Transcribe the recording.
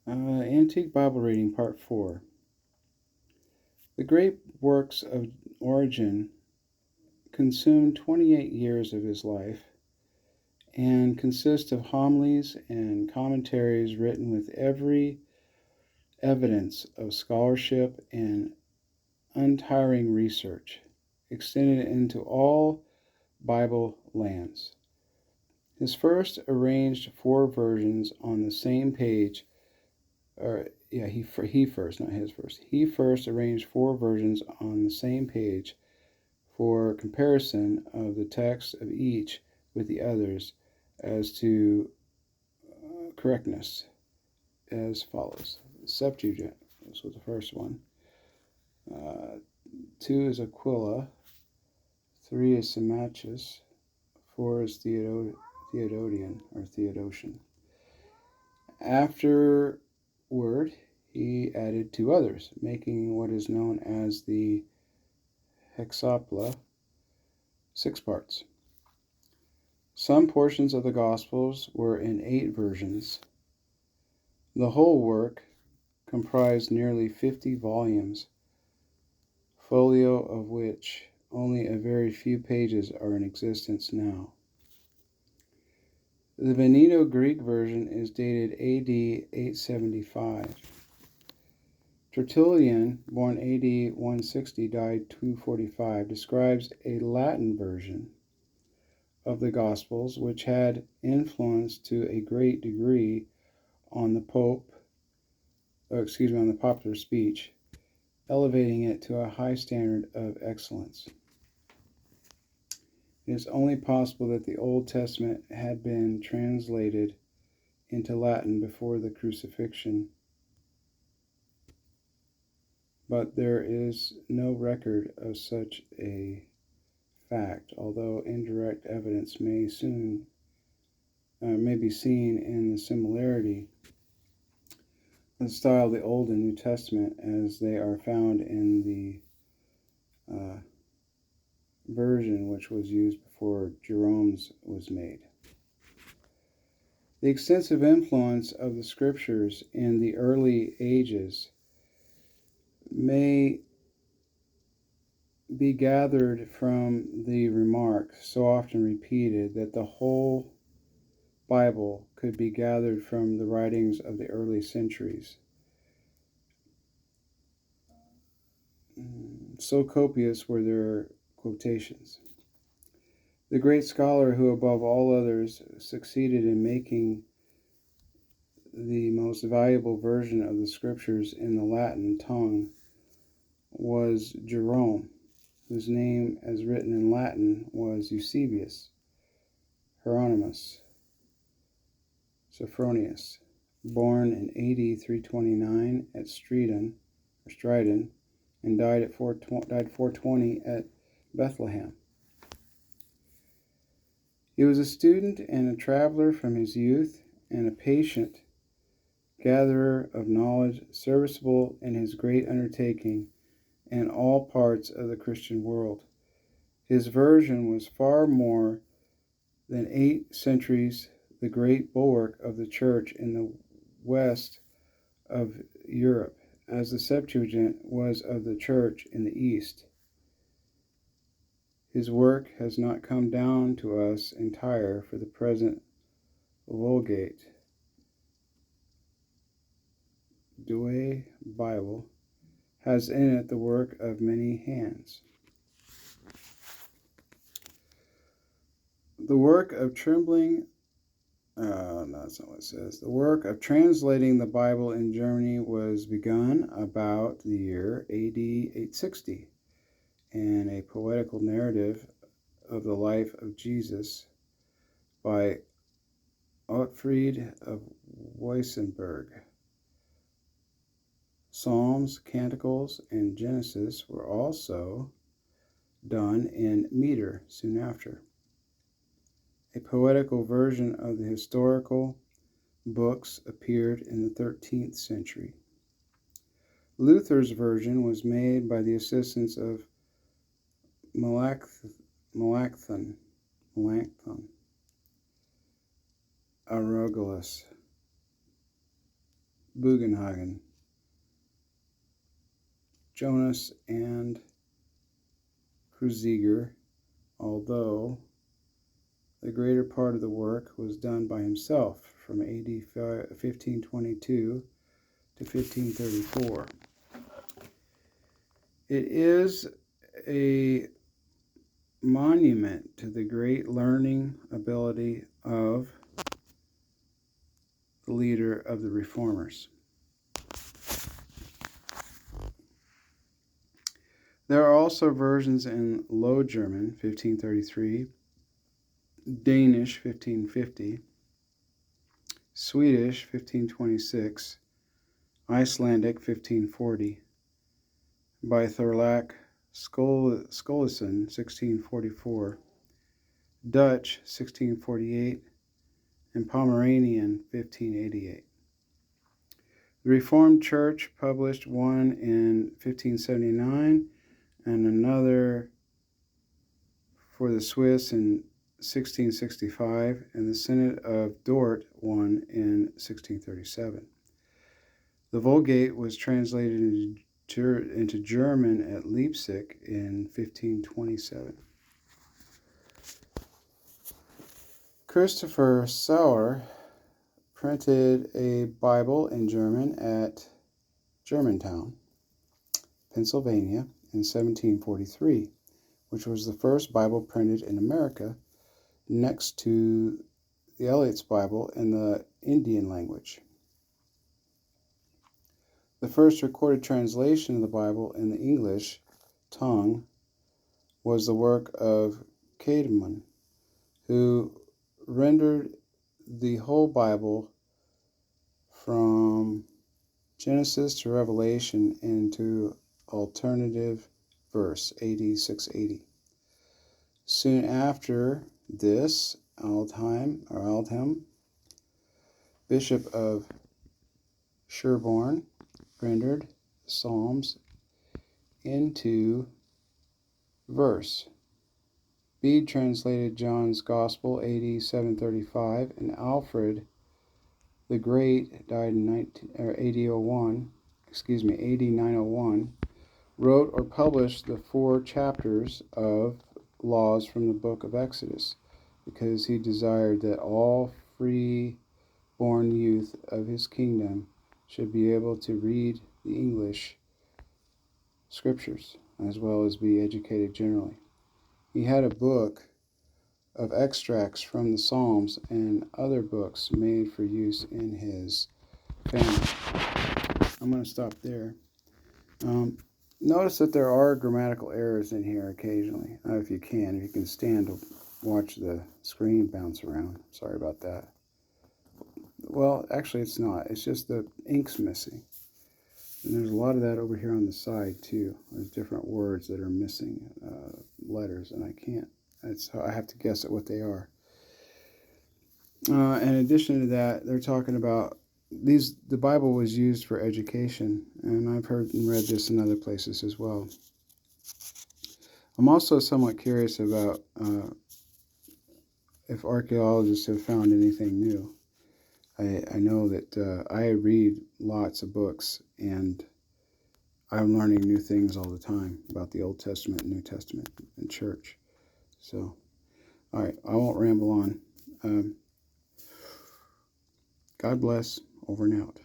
Antique Bible Reading, Part 4. The great works of Origen consumed 28 years of his life and consist of homilies and commentaries written with every evidence of scholarship and untiring research, extended into all Bible lands. His first arranged 4 versions on the same page. He first, not his first. He first arranged 4 versions on the same page for comparison of the text of each with the others as to correctness, as follows. The Septuagint, this was the first one. 2 is Aquila. 3 is Symmachus. 4 is Theodosian. Afterward, he added 2 others, making what is known as the Hexapla, 6 parts. Some portions of the Gospels were in 8 versions. The whole work comprised nearly 50 volumes, folio of which only a very few pages are in existence now. The Veneto Greek version is dated AD 875. Tertullian, born AD 160, died 245, describes a Latin version of the Gospels which had influence to a great degree on the popular speech, elevating it to a high standard of excellence. It is only possible that the Old Testament had been translated into Latin before the crucifixion, but there is no record of such a fact, although indirect evidence may be seen in the similarity of the style of the Old and New Testament as they are found in the version which was used before Jerome's was made. The extensive influence of the Scriptures in the early ages may be gathered from the remark, so often repeated, that the whole Bible could be gathered from the writings of the early centuries. So copious were their quotations. The great scholar who, above all others, succeeded in making the most valuable version of the Scriptures in the Latin tongue was Jerome, whose name, as written in Latin, was Eusebius Hieronymus Sophronius, born in AD 329 at Stridon, and died 420 at Bethlehem. He was a student and a traveler from his youth, and a patient gatherer of knowledge, serviceable in his great undertaking in all parts of the Christian world. His version was far more than 8 centuries the great bulwark of the Church in the west of Europe, as the Septuagint was of the Church in the East. His work has not come down to us entire, for the present Vulgate Douay Bible has in it the work of many hands. The work of that's not what it says. The work of translating the Bible in Germany was begun about the year AD 860, and a poetical narrative of the life of Jesus by Ottfried of Weissenberg. Psalms, Canticles, and Genesis were also done in meter soon after. A poetical version of the historical books appeared in the 13th century. Luther's version was made by the assistance of Melanchthon, Arugulus, Bugenhagen, Jonas, and Kreuziger, although the greater part of the work was done by himself from AD 1522 to 1534. It is a monument to the great learning ability of the leader of the Reformers. There are also versions in Low German, 1533, Danish, 1550, Swedish, 1526, Icelandic, 1540, by Thorlak Skolason, 1644, Dutch, 1648, and Pomeranian, 1588. The Reformed Church published one in 1579 and another for the Swiss in 1665, and the Synod of Dort one in 1637. The Vulgate was translated into German at Leipzig in 1527. Christopher Sauer printed a Bible in German at Germantown, Pennsylvania in 1743, which was the first Bible printed in America next to the Elliott's Bible in the Indian language. The first recorded translation of the Bible in the English tongue was the work of Caedmon, who rendered the whole Bible from Genesis to Revelation into alternative verse, AD 680. Soon after this, Aldhelm, Bishop of Sherborne, rendered the Psalms into verse. Bede translated John's Gospel, AD 735, and Alfred the Great, died in AD 901, wrote or published the 4 chapters of laws from the book of Exodus, because he desired that all free-born youth of his kingdom should be able to read the English scriptures, as well as be educated generally. He had a book of extracts from the Psalms and other books made for use in his family. I'm going to stop there. Notice that there are grammatical errors in here occasionally. If you can stand to watch the screen bounce around. Sorry about that. Well, actually it's not. It's just the ink's missing. And there's a lot of that over here on the side too. There's different words that are missing, letters, and I have to guess at what they are. In addition to that, they're talking about the Bible was used for education, and I've heard and read this in other places as well. I'm also somewhat curious about if archaeologists have found anything new. I know that I read lots of books, and I'm learning new things all the time about the Old Testament, New Testament, and church. So, all right, I won't ramble on. God bless. Over and out.